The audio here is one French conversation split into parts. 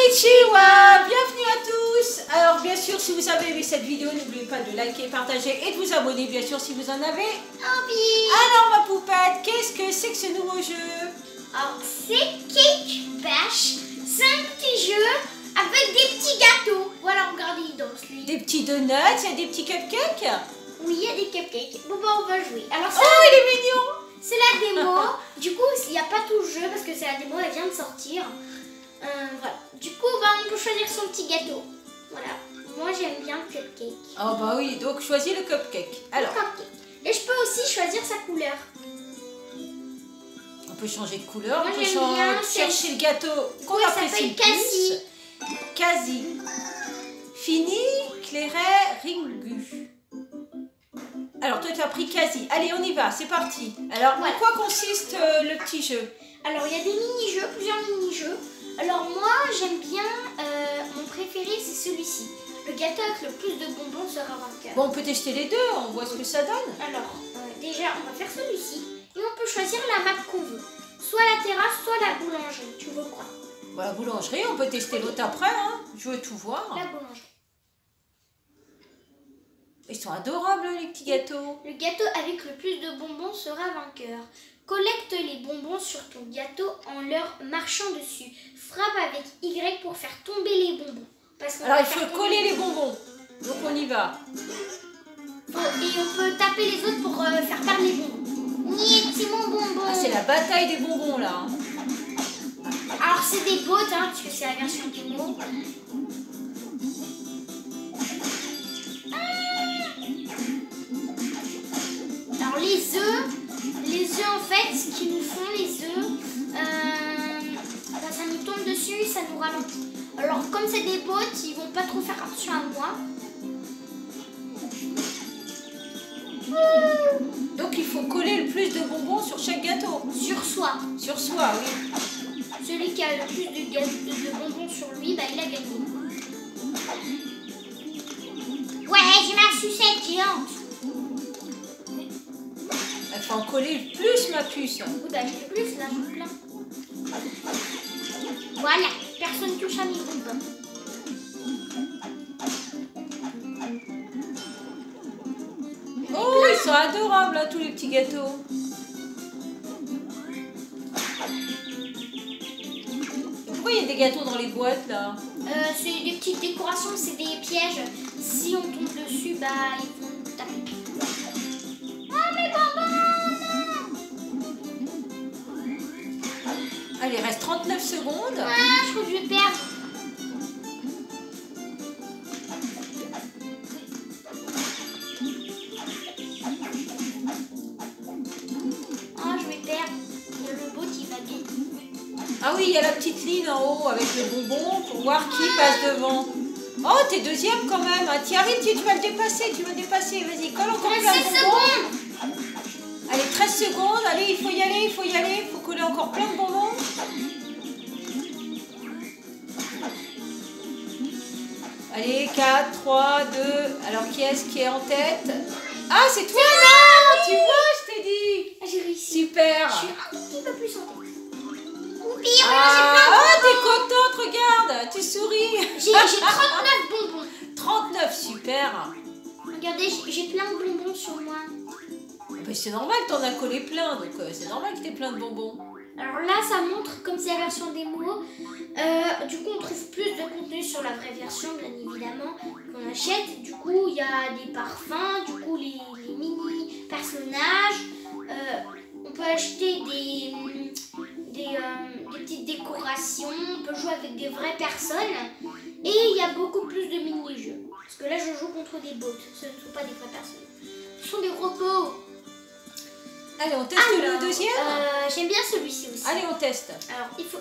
Konnichiwa, bienvenue à tous. Alors bien sûr, si vous avez aimé cette vidéo, n'oubliez pas de liker, partager et de vous abonner bien sûr si vous en avez envie. Alors ma poupette, qu'est-ce que c'est que ce nouveau jeu? Alors c'est Cake Bash, 5 petits jeux avec des petits gâteaux. Voilà, regardez, il danse lui. Des petits donuts, il y a des petits cupcakes? Oui, il y a des cupcakes. Bon bah on va jouer. Alors ça, oh, il est mignon. C'est la démo. Du coup, il n'y a pas tout le jeu parce que c'est la démo, elle vient de sortir. Voilà. Du coup, bah, on peut choisir son petit gâteau. Voilà. Moi, j'aime bien le cupcake. Oh bah oui, donc choisis le cupcake. Alors. Le cupcake. Et je peux aussi choisir sa couleur. On peut changer de couleur. Moi, on peut chercher le gâteau qu'on apprécie Kasi. Kasi. Fini, clairet, ringu. Alors toi tu as pris Kasi. Allez, on y va, c'est parti. Alors, voilà. En quoi consiste le petit jeu? Alors, il y a des mini-jeux, plusieurs mini-jeux. Alors moi, j'aime bien, mon préféré, c'est celui-ci. Le gâteau avec le plus de bonbons sera vainqueur. Bon, on peut tester les deux, on voit ce que ça donne. Alors, déjà, on va faire celui-ci. Et on peut choisir la map qu'on veut. Soit la terrasse, soit la boulangerie. Tu veux quoi? Bon, la boulangerie, on peut tester l'autre après, hein. Je veux tout voir. La boulangerie. Ils sont adorables, les petits gâteaux. Le gâteau avec le plus de bonbons sera vainqueur. Collecte les bonbons sur ton gâteau en leur marchant dessus. Frappe avec Y pour faire tomber les bonbons. Alors, il faut coller les bonbons. Donc, on y va. Et on peut taper les autres pour faire perdre les bonbons. Niette, mon bonbon. Ah, c'est la bataille des bonbons, là. Hein. Alors, c'est des bots, hein, parce que c'est la version démo. Alors, les œufs, en fait, ce qu'ils nous font, les œufs, ça nous tombe dessus, ça nous ralentit. Alors, comme c'est des bots, ils vont pas trop faire attention à moi. Donc, il faut coller le plus de bonbons sur chaque gâteau. Sur soi. Sur soi, oui. Celui qui a le plus de bonbons sur lui, bah, il a gagné. Ouais, j'ai ma sucette géante. Il faut en coller plus, ma puce. Oui, bah, j'ai plus, là, j'en ai plein. Voilà, personne touche à mes bonbons. Oh, ils sont adorables, là, tous les petits gâteaux. Et pourquoi il y a des gâteaux dans les boîtes, là? C'est des petites décorations, c'est des pièges. Si on tombe dessus, bah, ils vont taper. Oh, mes bonbons! Allez, il reste 39 secondes. Ah, je crois que je vais perdre. Ah oui, il y a la petite ligne en haut avec le bonbon pour voir qui passe devant. Oh, t'es deuxième quand même. Hein. Tiens, vite, tu vas le dépasser, Vas-y, colle encore plein de bonbons. Allez, 13 secondes. Allez, il faut y aller. Il faut coller encore plein de bonbons. Allez, 4, 3, 2. Alors, qui est-ce qui est en tête? Ah, c'est toi là. Tu vois, je t'ai dit. Ah, j'ai réussi. Super. Je suis un petit peu plus en tête. T'es contente, regarde, tu souris. J'ai 39 bonbons. 39, super. Regardez, j'ai plein de bonbons sur moi. Ben, c'est normal que t'en as collé plein, donc c'est normal que t'aies plein de bonbons. Alors là, ça montre, comme c'est la version démo, du coup on trouve plus de contenu sur la vraie version, bien évidemment, qu'on achète. Du coup, il y a des parfums, du coup les mini personnages. On peut acheter des petites décorations, on peut jouer avec des vraies personnes et il y a beaucoup plus de mini-jeux. Parce que là je joue contre des bots, ce ne sont pas des vraies personnes. Ce sont des robots. Allez, on teste le deuxième. J'aime bien celui-ci aussi. Allez, on teste. Alors il faut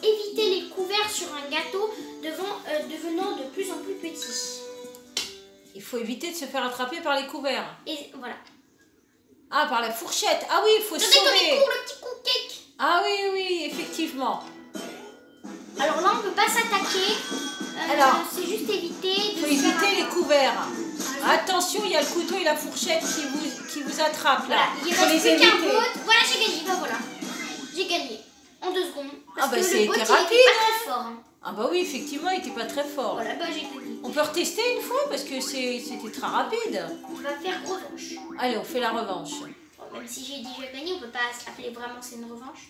éviter les couverts sur un gâteau devenant de plus en plus petit. Il faut éviter de se faire attraper par les couverts. Et voilà. Ah, par la fourchette. Ah oui, il faut se sauver. Le petit cupcake. Ah oui, effectivement. Alors là, on ne peut pas s'attaquer. Alors, c'est juste éviter de. Il faut éviter les couverts. Attention, il y a le couteau et la fourchette qui vous attrapent là. Voilà, il reste plus qu'un bot. Voilà, j'ai gagné. Ben voilà. J'ai gagné. En 2 secondes. Parce que le bot, c'était il rapide. était pas très fort. Hein. Ah bah oui, effectivement, il était pas très fort. Voilà, bah j'ai tout dit. On peut retester une fois parce que c'était très rapide. On va faire revanche. Allez, on fait la revanche. Bon, même si j'ai déjà gagné, on peut pas s'appeler vraiment c'est une revanche.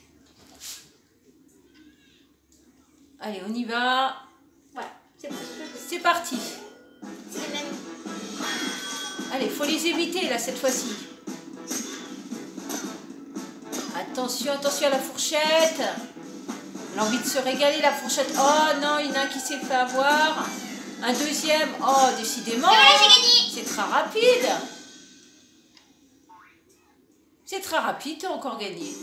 Allez, on y va. Voilà, c'est bon. C'est parti. C'est le même. Allez, faut les éviter là cette fois-ci. Attention, attention à la fourchette. L'envie de se régaler la fourchette. Oh non, il y en a un qui s'est fait avoir. Un deuxième. Oh, décidément. Et voilà, j'ai gagné. C'est très rapide. C'est très rapide, t'as encore gagné.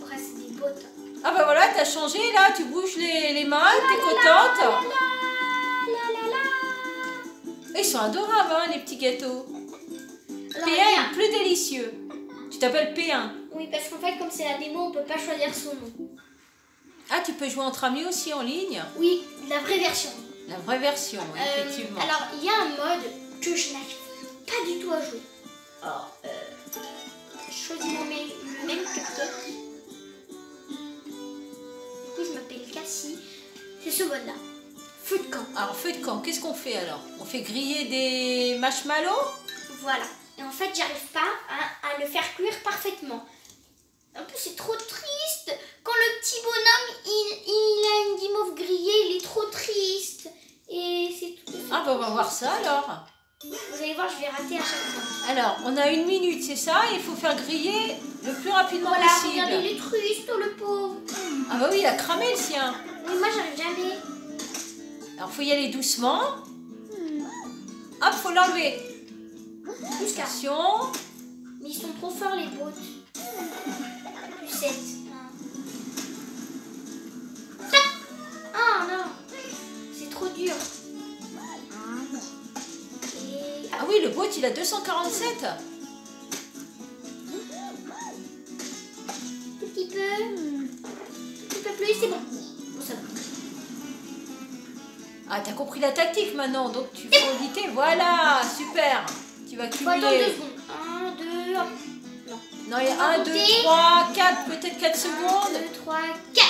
Après, c'est des bottes. Ah bah voilà, t'as changé là, tu bouges les mains, t'es contente. Ils sont adorables, hein, les petits gâteaux. Alors, P1 est plus délicieux. Tu t'appelles P1. oui, parce qu'en fait, comme c'est la démo, on peut pas choisir son nom. Ah, tu peux jouer entre amis aussi en ligne? Oui, la vraie version. La vraie version, oui, effectivement. Alors, il y a un mode que je n'arrive pas du tout à jouer. Alors, je choisis le même que toi. Du coup, je m'appelle Cassie. C'est ce mode-là. Feu de camp. Alors, feu de camp, qu'est-ce qu'on fait alors? On fait griller des marshmallows? Voilà. Et en fait, j'arrive pas à le faire cuire parfaitement. En plus, c'est trop triste. Quand le petit bonhomme, il a une guimauve grillée, il est trop triste. Et c'est tout. Ah, bah on va voir ça alors. Vous allez voir, je vais rater à chaque fois. Alors, on a 1 minute, c'est ça? Il faut faire griller le plus rapidement Voilà, possible. regardez, il est triste, oh, le pauvre. Ah bah oui, il a cramé le sien. Mais moi, j'arrive jamais. Alors, faut y aller doucement. Hop, faut l'enlever. Jusqu'à. Attention. Mais ils sont trop forts, les bottes. Plus 7. Ah non, c'est trop dur. Et... Ah oui, le bot, il a 247. Tout petit peu. Tout petit peu plus, c'est bon. Bon, ça va. Ah, t'as compris la tactique maintenant, donc tu faut éviter. Voilà, super. Tu vas Faut attendre 2 cumuler. secondes. 1, 2, hop. Non. Non, il y On va a 1, 2, compter. 3, 4, peut-être 4 1, secondes. 2, 3, 4.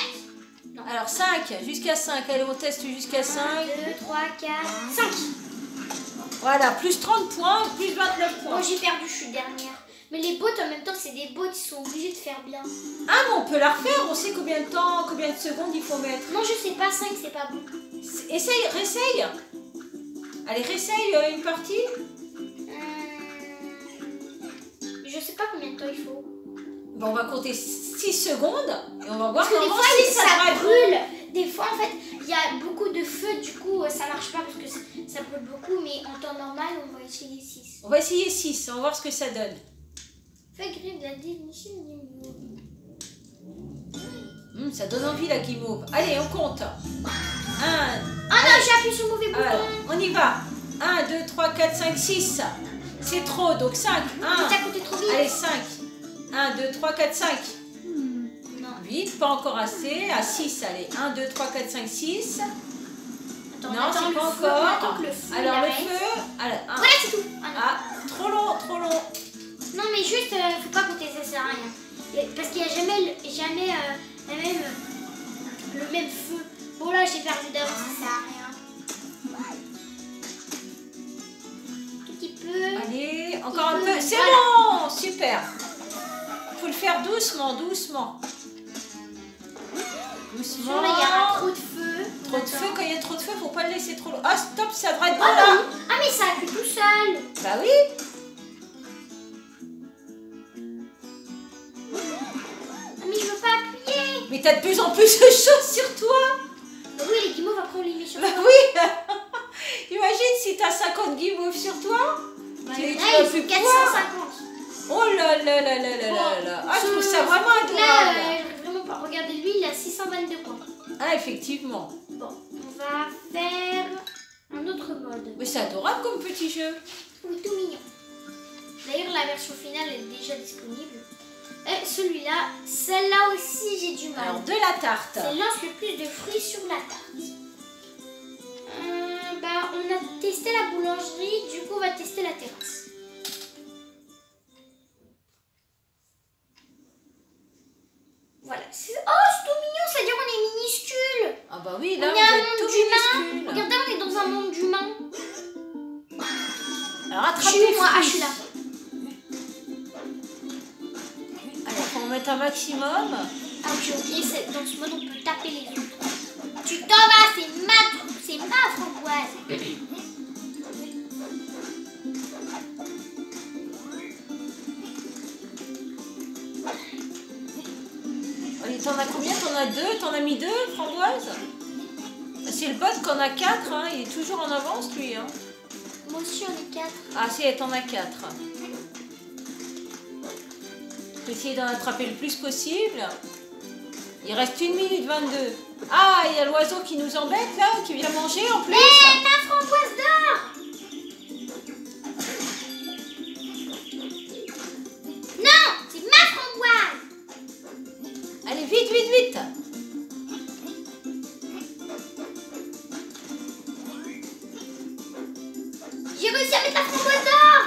Non. Alors 5, jusqu'à 5. Allez, on teste jusqu'à 5. 1, 2, 3, 4, 5. Voilà, plus 30 points, plus 29 Moi points. j'ai perdu, je suis dernière. Mais les bots en même temps, c'est des bots, ils sont obligés de faire bien. Ah, mais on peut la refaire. On sait combien de temps, combien de secondes il faut mettre. Non, je sais pas, 5, c'est pas bon. Essaye, réessaye. Allez, réessaye une partie. Je sais pas combien de temps il faut. Bon, on va compter 6 secondes et on va voir Parce que des comment fois, si ça va être bon. brûle. Des fois, en fait, il y a beaucoup de feu, du coup, ça marche pas parce que ça brûle beaucoup. Mais en temps normal, on va essayer 6. On va essayer 6, on va voir ce que ça donne. Fais grille de la définition du mot. Ça donne envie la guimauve. Allez, on compte. 1. Ah non, j'ai appuyé sur le mauvais bouton. Alors, on y va. 1, 2, 3, 4, 5, 6. C'est trop, donc 5. 1. T'as compté trop vite. Allez, 5. 1, 2, 3, 4, 5. Non. 8, pas encore assez. À 6, allez. 1, 2, 3, 4, 5, 6. Attends, Non, on attend c'est le pas feu, on encore. attend que le feu Alors, il le arrête. feu. Alors, 1. Voilà, c'est tout. Ah, non. Ah, trop long, trop long. Non, mais juste, faut pas compter, ça sert à rien. Parce qu'il n'y a jamais le même feu. Bon, là, j'ai perdu d'avance, ça sert à rien. Tout petit peu. Allez, encore un peu. C'est Voilà. bon, super. Faut le faire doucement, doucement. Doucement. Là, il y aura trop de feu. Trop de feu, quand il y a trop de feu, faut pas le laisser trop long. Ah, stop, ça devrait être bon Ah, là. oui. Ah, mais ça a cuit tout seul. Bah oui. Ah, mais je veux pas appuyer. Mais t'as de plus en plus de choses sur toi. Ah oui, les guimauves, après, on les met sur Bah toi. oui. Imagine si t'as 50 guimauves sur toi. Bah, tu là, vas il plus faut pouvoir. 450. Oh là là là là là là là. Ah, je trouve ça vraiment Là, adorable. vraiment pas. Regardez, lui, il a 622 points. Ah, effectivement. Bon, on va faire un autre mode. Mais c'est adorable comme petit jeu. Oui, tout mignon. D'ailleurs, la version finale est déjà disponible. Et celui-là, celle-là aussi, j'ai du mal. Alors, de la tarte. C'est lance le plus de fruits sur la tarte. Bah, on a testé la boulangerie, du coup, on va tester la terrasse. Voilà. Oh, c'est tout mignon, ça veut dire qu'on est minuscule. Ah bah oui, On là, est vous un êtes monde tout d'humains. minuscule. Regardez, on est dans un monde d'humains. Alors, Je attrape suis des où, moi? Ah, je fruits. suis là. Allez, faut en mettre un maximum. Ah, j'ai oublié, dans ce mode, on peut taper les autres. Tu t'en vas, c'est ma framboise. Allez, t'en as combien? T'en as 2? T'en as mis 2, framboise? C'est le bot qu'on a 4, hein. Il est toujours en avance, lui. Hein. Moi aussi, on est 4. Ah, si, t'en as 4. Faut essayer d'en attraper le plus possible. Il reste 1 minute 22. Ah, il y a l'oiseau qui nous embête, là, qui vient manger, en plus. Mais ma framboise d'or! Non, c'est ma framboise! Allez, vite, vite, vite. J'ai réussi à mettre la framboise d'or!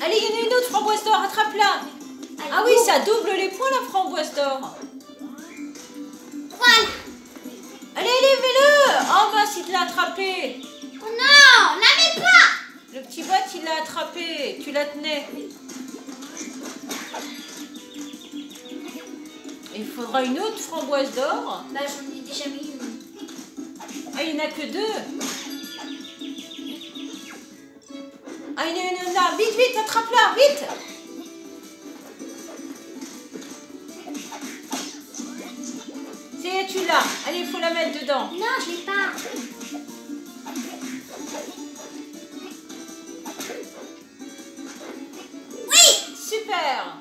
Allez, il y en a une autre framboise d'or, attrape-la. Ah oui, ça double les points, la framboise d'or. Voilà! Allez, allez, mets-le. Oh, mince, il te l'a attrapé. Oh non, la mets pas! Le petit bot, il l'a attrapé. Tu la tenais. Il faudra une autre framboise d'or. Bah, j'en ai déjà mis une. Ah, il n'y en a que 2. Ah, il y en a une là. Vite, vite, attrape-la, vite. C'est, tu l'as. Allez, il faut la mettre dedans. Non, je l'ai pas. Oui! Super.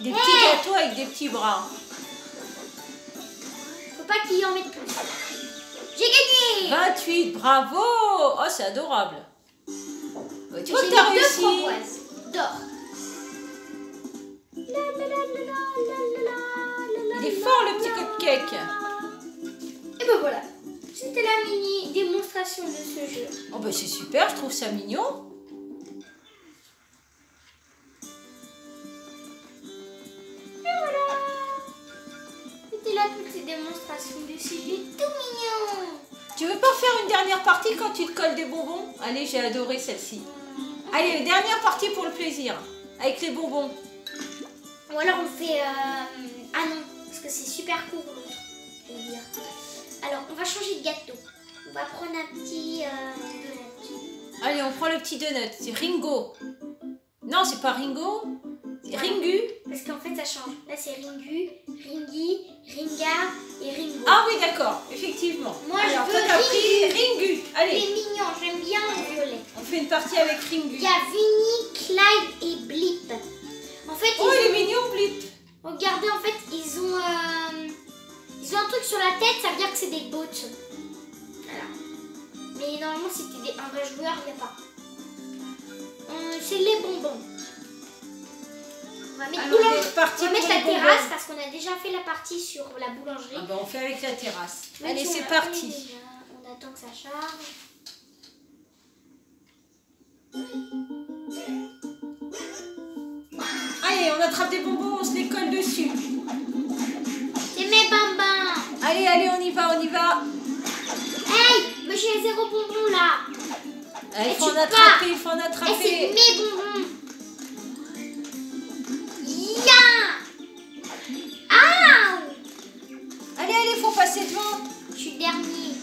Des petits gâteaux avec des petits bras. Faut pas qu'il y en mette plus. J'ai gagné! 28, bravo. Oh, c'est adorable. Ouais, tu vois que J'ai t'as mis 2 réussi. framboises d'or. Il est fort, le petit cupcake. Et ben voilà. C'était la mini démonstration de ce jeu. Oh, bah c'est super, je trouve ça mignon. Et voilà. C'était la petite démonstration de ce jeu tout mignon. Tu veux pas faire une dernière partie quand tu te colles des bonbons? Allez, j'ai adoré celle-ci. Allez, dernière partie pour le plaisir. Avec les bonbons. Ou alors on fait... Ah non, parce que c'est super court l'autre, je veux dire. Alors, on va changer de gâteau. On va prendre un petit donut. Allez, on prend le petit donut. C'est Ringo. Non, c'est pas Ringo. C'est Ringu. Parce qu'en fait, ça change. Là, c'est Ringu, Ringy, Ringa et Ringo. Ah oui, d'accord, effectivement. Moi, alors, je toi, veux t'as pris Ringu. Il Allez, est mignon, j'aime bien le violet. on fait une partie avec Ringu. Il y a Vinny, Clyde et Blip. En fait, Oh, il est mignon, Blip. regardez, en fait, ils ont un truc sur la tête, ça veut dire que c'est des bots. Voilà. Mais normalement, c'était un vrai joueur, il n'y a pas. C'est les bonbons. On va mettre, Alors, on est parti on va mettre pour la les bonbons. terrasse parce qu'on a déjà fait la partie sur la boulangerie. Ah bah, on fait avec la terrasse. Même Allez, si on c'est l'a parti. fait déjà. On attend que ça charge. Allez, on attrape des bonbons, on se les colle dessus. C'est mes bambins. Allez, allez, on y va, on y va. Hey, mais j'ai 0 bonbons là. Il Et faut tu en attraper, pars. il faut en Et c'est attraper. mes bonbons. Ya. Ah. Allez, allez, faut passer devant. Je suis dernier.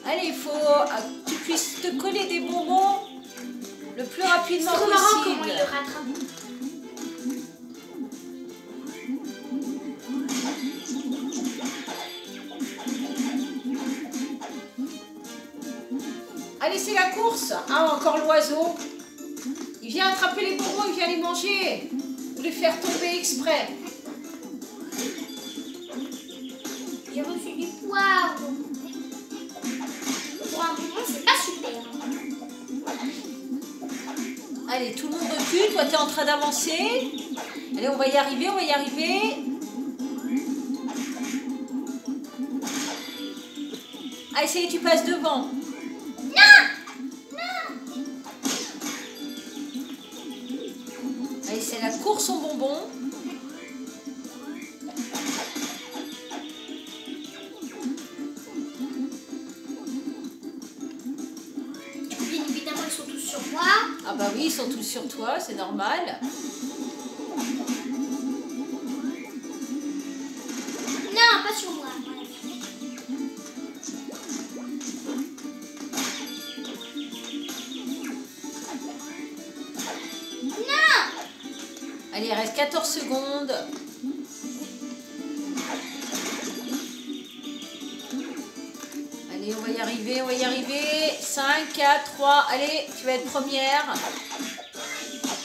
Allez, il faut que tu puisses te coller des bonbons le plus rapidement C'est trop marrant comment il possible. le rattrape. Allez, c'est la course. Ah, encore l'oiseau. Il vient attraper les bonbons, il vient les manger. Ou les faire tomber exprès. J'ai reçu du poivre. Pour un bonbon, c'est pas super. Allez, tout le monde recule. Toi, tu es en train d'avancer. Allez, on va y arriver, on va y arriver. Allez, ça y est, tu passes devant. Non. Non. Allez, ça C'est la course aux bonbons. Bien évidemment, ils sont tous sur moi. Ah bah oui, ils sont tous sur toi, c'est normal. Non, pas sur moi. Allez, il reste 14 secondes. Allez, on va y arriver, on va y arriver. 5, 4, 3, allez, tu vas être première.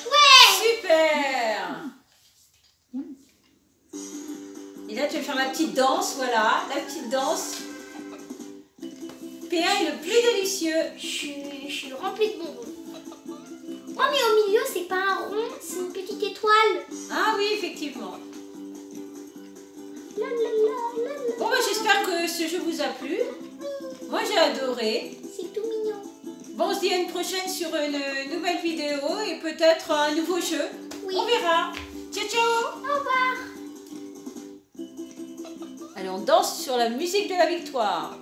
Ouais! Super! Et là, tu vas faire la petite danse, voilà, la petite danse. P1 est le plus délicieux. Je suis remplie de bonbons. Oh, mais au milieu, c'est pas un rond, c'est une petite étoile. Ah oui, effectivement. La, la, la, la, la. Bon, bah, j'espère que ce jeu vous a plu. Moi, j'ai adoré. C'est tout mignon. Bon, on se dit à une prochaine sur une nouvelle vidéo et peut-être un nouveau jeu. Oui. On verra. Ciao, ciao! Au revoir. Allez, on danse sur la musique de la victoire.